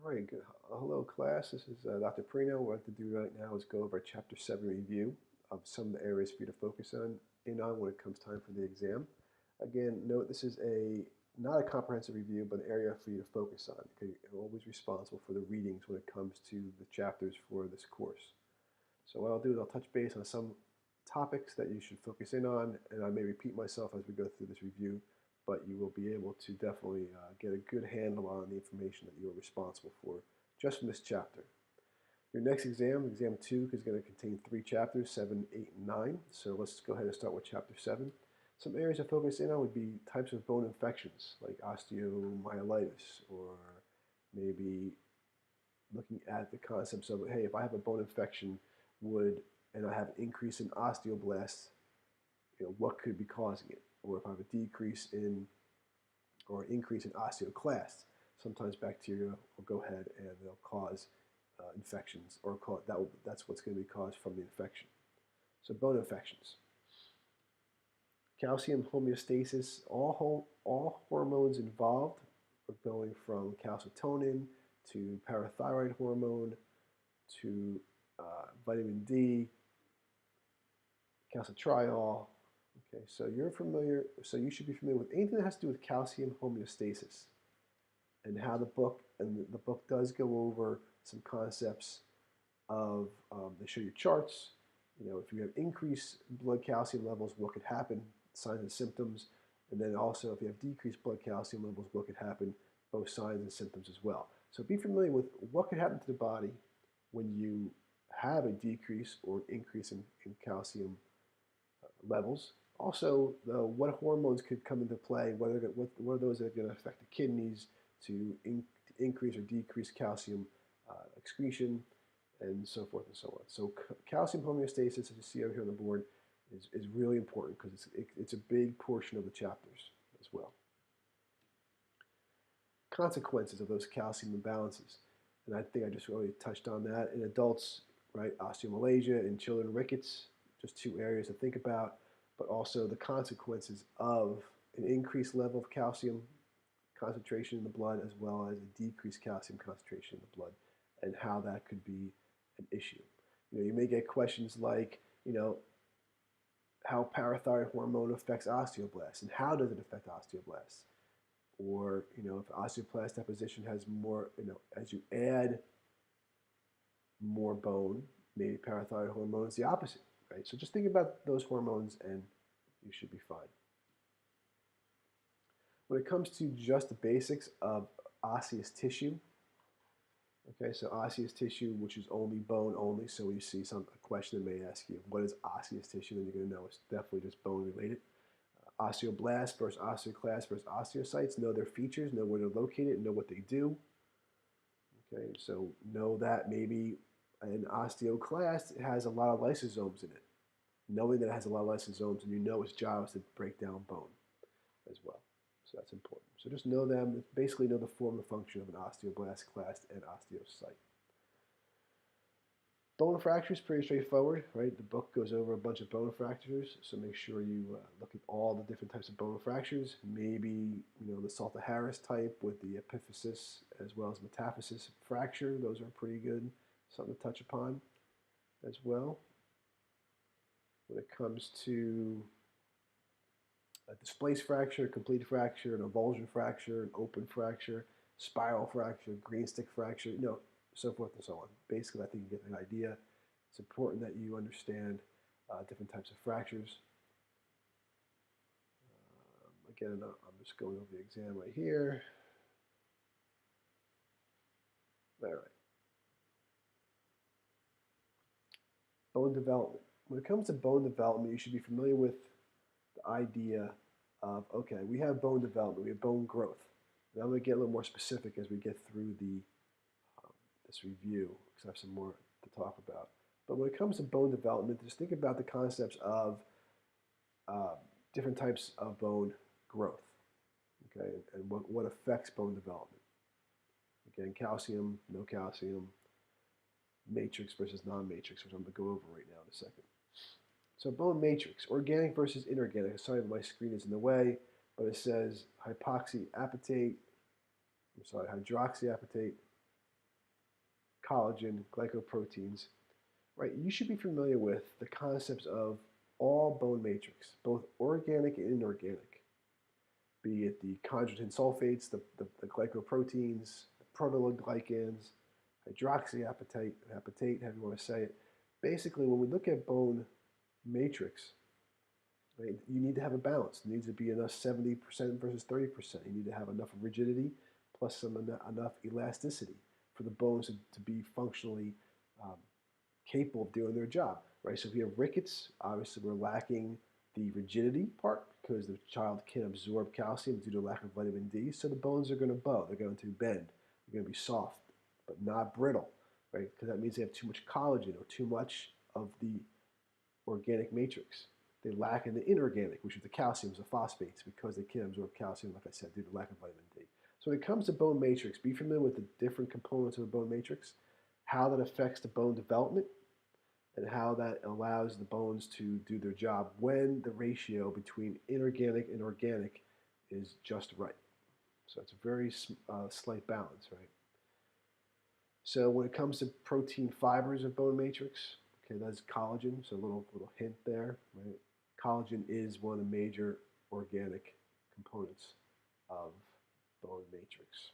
All right, good. Hello, class. This is Dr. Prino. What I'd like to do right now is go over Chapter 7 review of some of the areas for you to focus on when it comes time for the exam. Again, note this is not a comprehensive review, but an area for you to focus on. You're always responsible for the readings when it comes to the chapters for this course. So what I'll do is I'll touch base on some topics that you should focus in on, and I may repeat myself as we go through this review, but you will be able to definitely get a good handle on the information that you are responsible for just from this chapter. Your next exam, Exam 2, is going to contain 3 chapters, 7, 8, and 9. So let's go ahead and start with Chapter 7. Some areas to focus in on would be types of bone infections like osteomyelitis, or maybe looking at the concepts of, hey, if I have a bone infection, and I have an increase in osteoblasts, what could be causing it? Or if I have a decrease in or an increase in osteoclasts, sometimes bacteria will go ahead and they'll cause infections, or that's what's going to be caused from the infection. So bone infections. Calcium homeostasis, all hormones involved are going from calcitonin to parathyroid hormone to vitamin D, calcitriol. Okay, so you should be familiar with anything that has to do with calcium homeostasis, and how the book does go over some concepts of, they show you charts. If you have increased blood calcium levels, what could happen, signs and symptoms, and then also if you have decreased blood calcium levels, what could happen, both signs and symptoms as well. So be familiar with what could happen to the body when you have a decrease or increase in calcium levels. Also, what hormones could come into play, what are those that are going to affect the kidneys to increase or decrease calcium excretion, and so forth and so on. So calcium homeostasis, as you see over here on the board, is really important because it's a big portion of the chapters as well. Consequences of those calcium imbalances, and I think I just already touched on that. In adults, right, osteomalacia, in children, rickets, just 2 areas to think about, but also the consequences of an increased level of calcium concentration in the blood, as well as a decreased calcium concentration in the blood, and how that could be an issue. You may get questions like, how parathyroid hormone affects osteoblasts, and how does it affect osteoblasts? Or, if osteoblast deposition has more, as you add more bone, maybe parathyroid hormone is the opposite, right? So just think about those hormones and you should be fine. When it comes to just the basics of osseous tissue, okay, so osseous tissue, which is only bone only, so when you see a question that may ask you, what is osseous tissue, then you're going to know it's definitely just bone related. Osteoblasts versus osteoclasts versus osteocytes, know their features, know where they're located, know what they do. Okay, so know that maybe an osteoclast has a lot of lysosomes in it. Knowing that it has a lot of lysosomes, and its job is to break down bone as well. So that's important. So just know them, basically know the form and function of an osteoblast, clast, and osteocyte. Bone fractures, pretty straightforward, right? The book goes over a bunch of bone fractures, so make sure you look at all the different types of bone fractures. Maybe, the Salter-Harris type with the epiphysis as well as metaphysis fracture. Those are pretty good, something to touch upon as well. When it comes to a displaced fracture, complete fracture, an avulsion fracture, an open fracture, spiral fracture, green stick fracture, so forth and so on. Basically, I think you get the idea. It's important that you understand different types of fractures. Again, I'm just going over the exam right here. All right. Bone development. When it comes to bone development, you should be familiar with the idea of, okay, we have bone development, we have bone growth. And I'm going to get a little more specific as we get through this review, because I have some more to talk about. But when it comes to bone development, just think about the concepts of different types of bone growth, okay, and what affects bone development. Again, calcium, no calcium, matrix versus non-matrix, which I'm going to go over right now in a second. So bone matrix, organic versus inorganic. Sorry that my screen is in the way, but it says hydroxyapatite, collagen, glycoproteins, right? You should be familiar with the concepts of all bone matrix, both organic and inorganic, be it the chondroitin sulfates, the glycoproteins, the proteoglycans, hydroxyapatite, apatate, however you want to say it. Basically, when we look at bone matrix, right, you need to have a balance. It needs to be enough 70% versus 30%. You need to have enough rigidity plus enough elasticity for the bones to be functionally um, capable of doing their job, right? So if you have rickets, obviously we're lacking the rigidity part because the child can't absorb calcium due to lack of vitamin D. So the bones are going to bow, they're going to bend, they're going to be soft, but not brittle, right? Because that means they have too much collagen or too much of the organic matrix. They lack in the inorganic, which is the calciums, the phosphates, because they can't absorb calcium, like I said, due to lack of vitamin D. So when it comes to bone matrix, be familiar with the different components of a bone matrix, how that affects the bone development, and how that allows the bones to do their job when the ratio between inorganic and organic is just right. So it's a very slight balance, right? So when it comes to protein fibers of bone matrix, okay, that's collagen. So a little hint there, right? Collagen is one of the major organic components of bone matrix.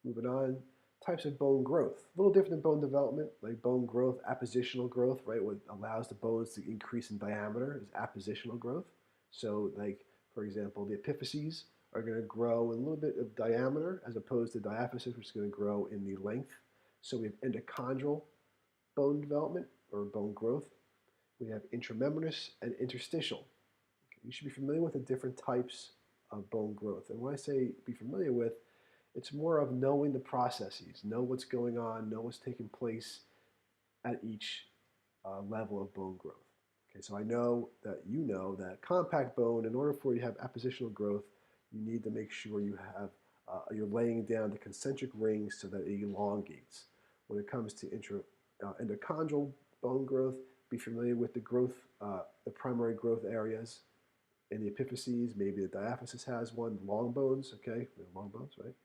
Moving on, types of bone growth. A little different than bone development, like bone growth, appositional growth, right? What allows the bones to increase in diameter is appositional growth. So like, for example, the epiphyses are going to grow in a little bit of diameter as opposed to diaphysis, which is going to grow in the length. So we have endochondral bone development or bone growth. We have intramembranous and interstitial. Okay, you should be familiar with the different types of bone growth. And when I say be familiar with, it's more of knowing the processes, know what's going on, know what's taking place at each level of bone growth. Okay, so I know that compact bone, in order for you to have appositional growth, you need to make sure you have you're laying down the concentric rings so that it elongates. When it comes to endochondral bone growth, be familiar with the growth, the primary growth areas in the epiphyses. Maybe the diaphysis has one. Long bones, okay, long bones, right?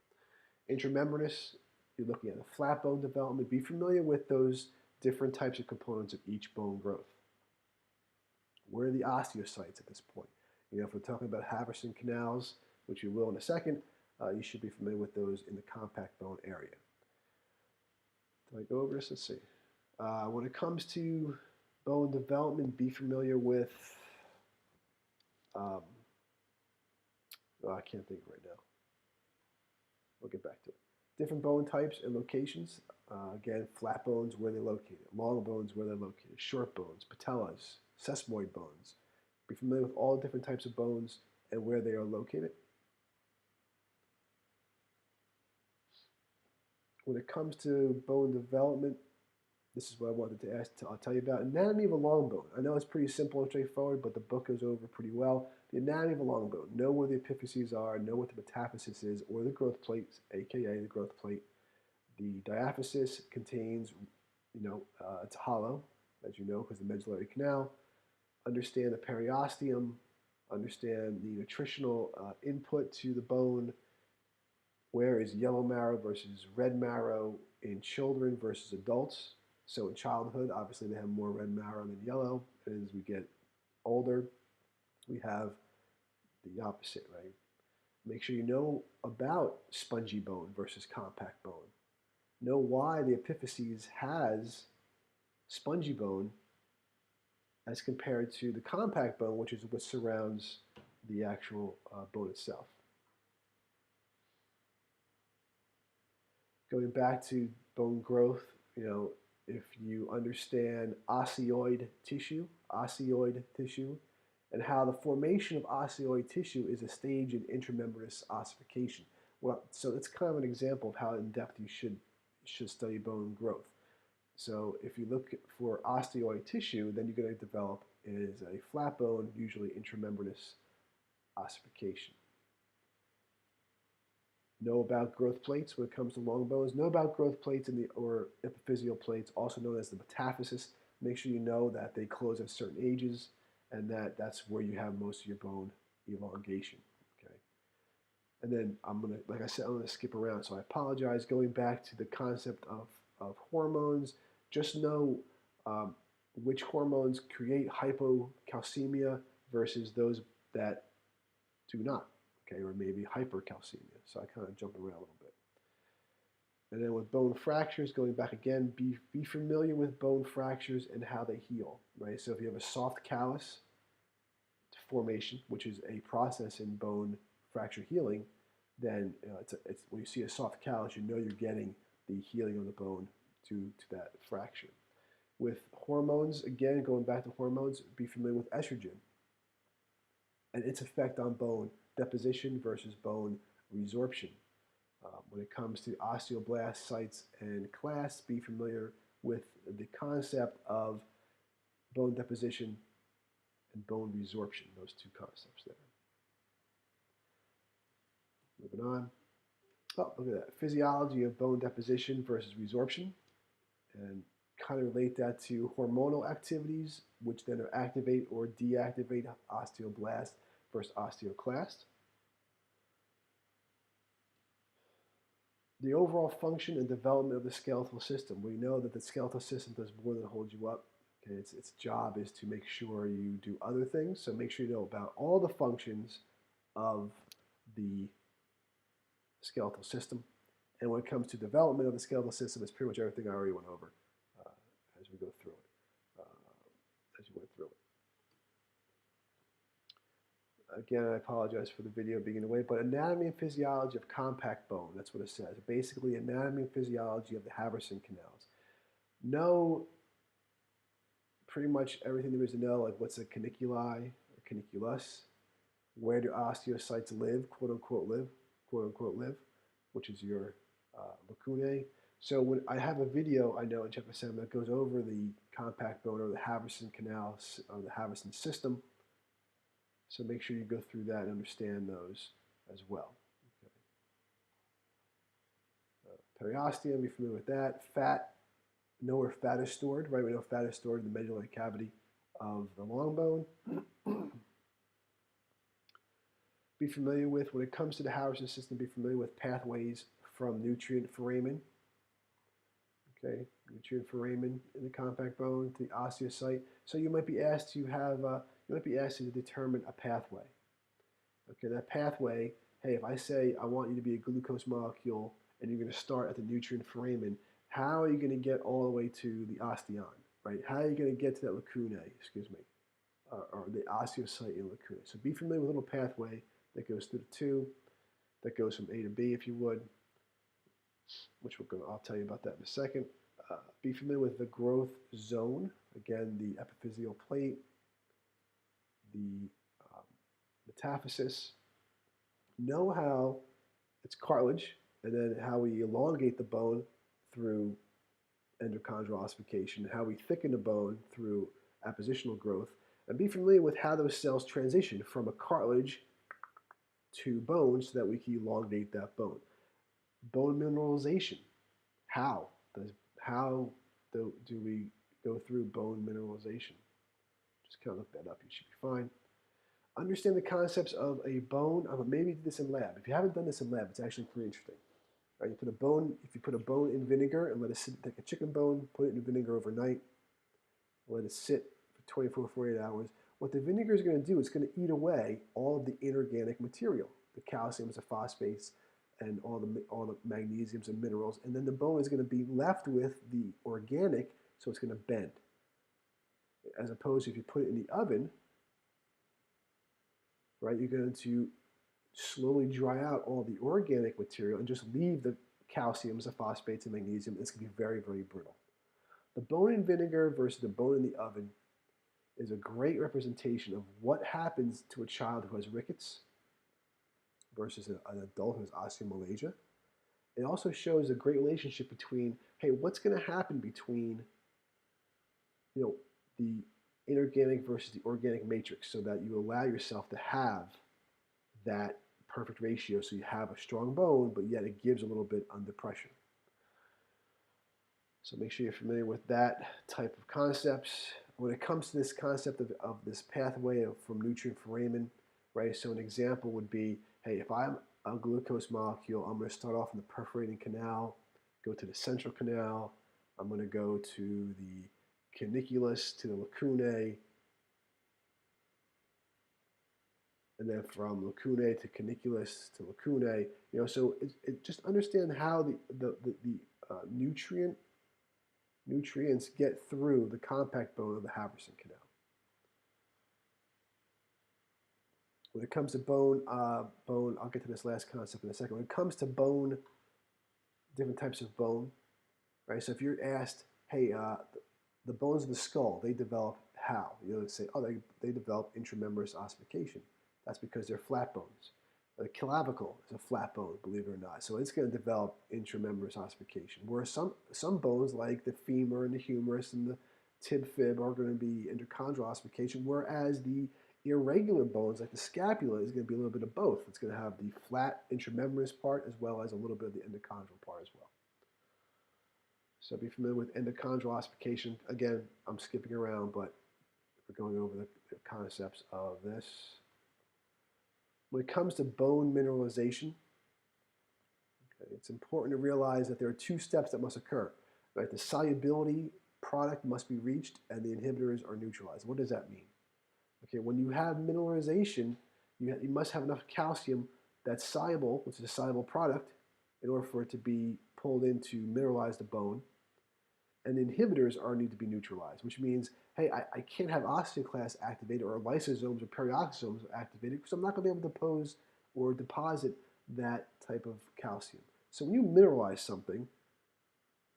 Intramembranous, you're looking at a flat bone development. Be familiar with those different types of components of each bone growth. Where are the osteocytes at this point? You know, if we're talking about Haverson canals, which we will in a second, you should be familiar with those in the compact bone area. Did I go over this? Let's see. When it comes to bone development, be familiar with, I can't think right now. We'll get back to it. Different bone types and locations. Again, flat bones, where they're located. Long bones, where they're located. Short bones, patellas, sesamoid bones. Be familiar with all the different types of bones and where they are located. When it comes to bone development, this is what I wanted to I'll tell you about. Anatomy of a long bone. I know it's pretty simple and straightforward, but the book goes over pretty well. The anatomy of a long bone. Know where the epiphyses are, know what the metaphysis is, or the growth plates, aka the growth plate. The diaphysis contains, it's hollow, as you know, because the medullary canal. Understand the periosteum, understand the nutritional input to the bone. Where is yellow marrow versus red marrow in children versus adults? So in childhood, obviously they have more red marrow than yellow. And as we get older, we have the opposite, right? Make sure you know about spongy bone versus compact bone. Know why the epiphyses has spongy bone as compared to the compact bone, which is what surrounds the actual bone itself. Going back to bone growth, if you understand osseoid tissue, and how the formation of osseoid tissue is a stage in intramembranous ossification. Well, so that's kind of an example of how in depth you should study bone growth. So if you look for osteoid tissue, then you're going to develop is a flat bone, usually intramembranous ossification. Know about growth plates when it comes to long bones. Know about growth plates or epiphyseal plates, also known as the metaphysis. Make sure you know that they close at certain ages and that's where you have most of your bone elongation. Okay. And then like I said, I'm gonna skip around. So I apologize. Going back to the concept of hormones, just know um, which hormones create hypocalcemia versus those that do not, okay, or maybe hypercalcemia. So I kind of jump around a little bit. And then with bone fractures, going back again, be familiar with bone fractures and how they heal, right? So if you have a soft callus formation, which is a process in bone fracture healing, then it's when you see a soft callus, you know you're getting the healing of the bone to that fracture. With hormones, again, going back to hormones, be familiar with estrogen and its effect on bone deposition versus bone resorption. When it comes to osteoblast sites and clasts, be familiar with the concept of bone deposition and bone resorption, those two concepts there. Moving on. Oh, look at that. Physiology of bone deposition versus resorption. And kind of relate that to hormonal activities, which then activate or deactivate osteoblast versus osteoclast. The overall function and development of the skeletal system. We know that the skeletal system does more than hold you up. Okay, its job is to make sure you do other things. So make sure you know about all the functions of the skeletal system. And when it comes to development of the skeletal system, it's pretty much everything I already went over as we go through it. As you went through it. Again, I apologize for the video being in the way, but anatomy and physiology of compact bone, that's what it says. Basically, anatomy and physiology of the Haverson canals. Know pretty much everything there is to know, like what's a caniculi or caniculus, where do osteocytes live, quote unquote live, which is your lacunae. So when I have a video, I know in chapter 7 that goes over the compact bone or the Haverson canal or the Haverson system. So make sure you go through that and understand those as well. Okay. Periosteum, be familiar with that. Fat, know where fat is stored, right? We know fat is stored in the medullary cavity of the long bone. Be familiar with, when it comes to the Haverson system, be familiar with pathways from nutrient foramen. Okay, nutrient foramen in the compact bone to the osteocyte. So you might be asked to have, you might be asked to determine a pathway. Okay, that pathway, hey, if I say I want you to be a glucose molecule and you're going to start at the nutrient foramen, how are you going to get all the way to the osteon, right? How are you going to get to that lacunae, or the osteocyte in lacunae? So be familiar with a little pathway that goes through the two, that goes from A to B, if you would, which I'll tell you about that in a second. Be familiar with the growth zone. Again, the epiphyseal plate, the metaphysis. Know how it's cartilage, and then how we elongate the bone through endochondral ossification, how we thicken the bone through appositional growth, and be familiar with how those cells transition from a cartilage to bone so that we can elongate that bone. Bone mineralization. How do we go through bone mineralization? Just kind of look that up. You should be fine. Understand the concepts of a bone. Maybe do this in lab. If you haven't done this in lab, it's actually pretty interesting. Right, you put a bone. If you put a bone in vinegar and let it sit, take a chicken bone, put it in vinegar overnight, let it sit for 24, 48 hours. What the vinegar is going to do is going to eat away all of the inorganic material, the calciums, the phosphates, and all the magnesiums and minerals, and then the bone is going to be left with the organic, so it's going to bend. As opposed to if you put it in the oven, right, you're going to slowly dry out all the organic material and just leave the calciums, the phosphates, and magnesium. It's going to be very, very brittle. The bone in vinegar versus the bone in the oven is a great representation of what happens to a child who has rickets versus an adult who has osteomalacia. It also shows a great relationship between, hey, what's going to happen between, the inorganic versus the organic matrix, so that you allow yourself to have that perfect ratio, so you have a strong bone, but yet it gives a little bit under pressure. So make sure you're familiar with that type of concepts. When it comes to this concept of this pathway from nutrient foramen, right? So an example would be, hey, if I'm a glucose molecule, I'm going to start off in the perforating canal, go to the central canal, I'm going to go to the caniculus, to the lacunae, and then from lacunae to caniculus to lacunae. So just understand how the nutrients get through the compact bone of the Haverson canal. When it comes to bone, I'll get to this last concept in a second. When it comes to bone, different types of bone, right? So if you're asked, hey, the bones of the skull, they develop how? You'll say, oh, they develop intramembranous ossification. That's because they're flat bones. The clavicle is a flat bone, believe it or not. So it's going to develop intramembranous ossification. Whereas some bones, like the femur and the humerus and the tib fib, are going to be interchondral ossification, whereas the irregular bones, like the scapula, is going to be a little bit of both. It's going to have the flat intramembranous part as well as a little bit of the endochondral part as well. So be familiar with endochondral ossification. Again, I'm skipping around, but we're going over the concepts of this. When it comes to bone mineralization, it's important to realize that there are two steps that must occur. Right? The solubility product must be reached and the inhibitors are neutralized. What does that mean? Okay, when you have mineralization, you must have enough calcium that's soluble, which is a soluble product, in order for it to be pulled in to mineralize the bone. And inhibitors need to be neutralized, which means, hey, I can't have osteoclasts activated or lysosomes or perioxysomes activated because I'm not going to be able to pose or deposit that type of calcium. So when you mineralize something,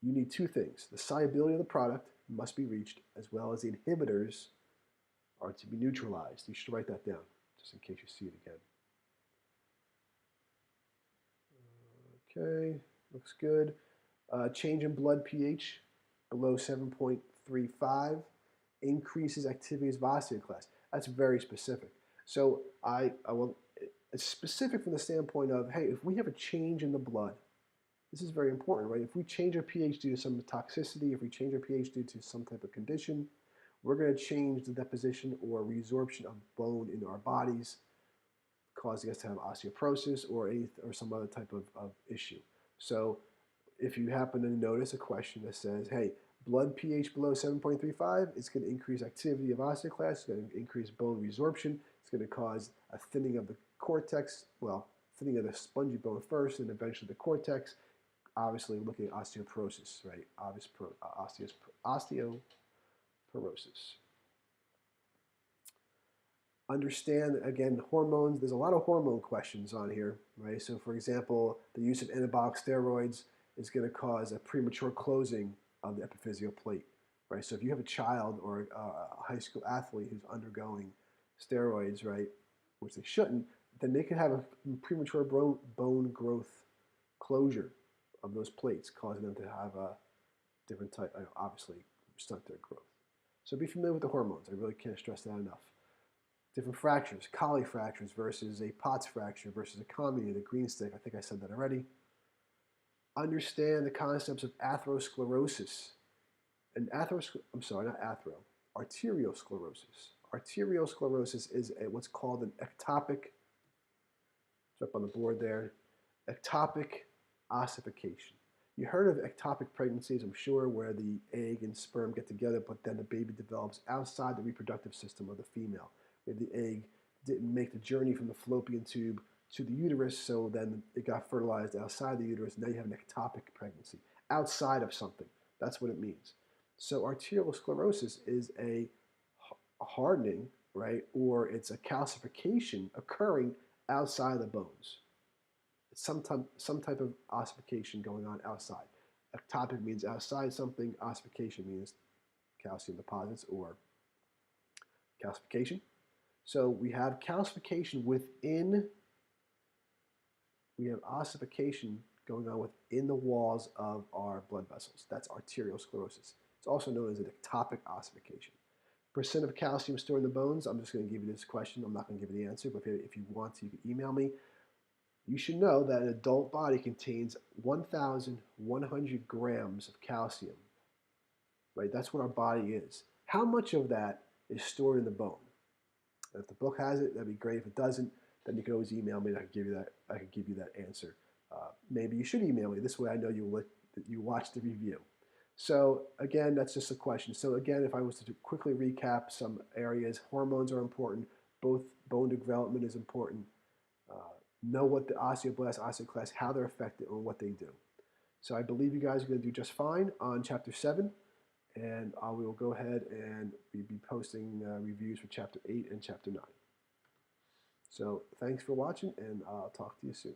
you need two things. The solubility of the product must be reached, as well as the inhibitors are to be neutralized. You should write that down, just in case you see it again. Okay, looks good. Change in blood pH below 7.35 increases activities of osteoclasts. That's very specific. So it's specific from the standpoint of, hey, if we have a change in the blood, this is very important, right? If we change our pH due to some toxicity, if we change our pH due to some type of condition, we're going to change the deposition or resorption of bone in our bodies, causing us to have osteoporosis or some other type of issue. So if you happen to notice a question that says, hey, blood pH below 7.35, it's going to increase activity of osteoclasts, it's going to increase bone resorption, it's going to cause a thinning of the cortex, thinning of the spongy bone first and eventually the cortex, obviously looking at osteoporosis, right? Osteoporosis. Understand, again, hormones. There's a lot of hormone questions on here, right? So, for example, the use of anabolic steroids is going to cause a premature closing of the epiphyseal plate, right? So if you have a child or a high school athlete who's undergoing steroids, right, which they shouldn't, then they could have a premature bone growth closure of those plates, causing them to have a different type, obviously, stunt their growth. So be familiar with the hormones. I really can't stress that enough. Different fractures, Collie fractures versus a Potts fracture versus a comminuted, the green stick. I think I said that already. Understand the concepts of atherosclerosis. And arteriosclerosis. Arteriosclerosis is what's called an ectopic, it's up on the board there, ectopic ossification. You heard of ectopic pregnancies, I'm sure, where the egg and sperm get together, but then the baby develops outside the reproductive system of the female. Maybe the egg didn't make the journey from the fallopian tube to the uterus, so then it got fertilized outside the uterus. Now you have an ectopic pregnancy, outside of something. That's what it means. So arteriosclerosis is a hardening, right, or it's a calcification occurring outside the bones. It's some type of ossification going on outside. Ectopic means outside something. Ossification means calcium deposits or calcification. So we have calcification within, we have ossification going on within the walls of our blood vessels. That's arteriosclerosis. It's also known as an ectopic ossification. Percent of calcium stored in the bones, I'm just going to give you this question. I'm not going to give you the answer, but if you want to, you can email me. You should know that an adult body contains 1,100 grams of calcium. Right? That's what our body is. How much of that is stored in the bone? If the book has it, that'd be great. If it doesn't, then you can always email me and I can give you that answer. Maybe you should email me. This way I know you watched the review. So again, that's just a question. So again, if I was to quickly recap some areas, hormones are important. Both bone development is important. Know what the osteoblasts, osteoclasts, how they're affected and what they do. So I believe you guys are going to do just fine on Chapter 7. And I will go ahead and be posting reviews for Chapter 8 and Chapter 9. So thanks for watching, and I'll talk to you soon.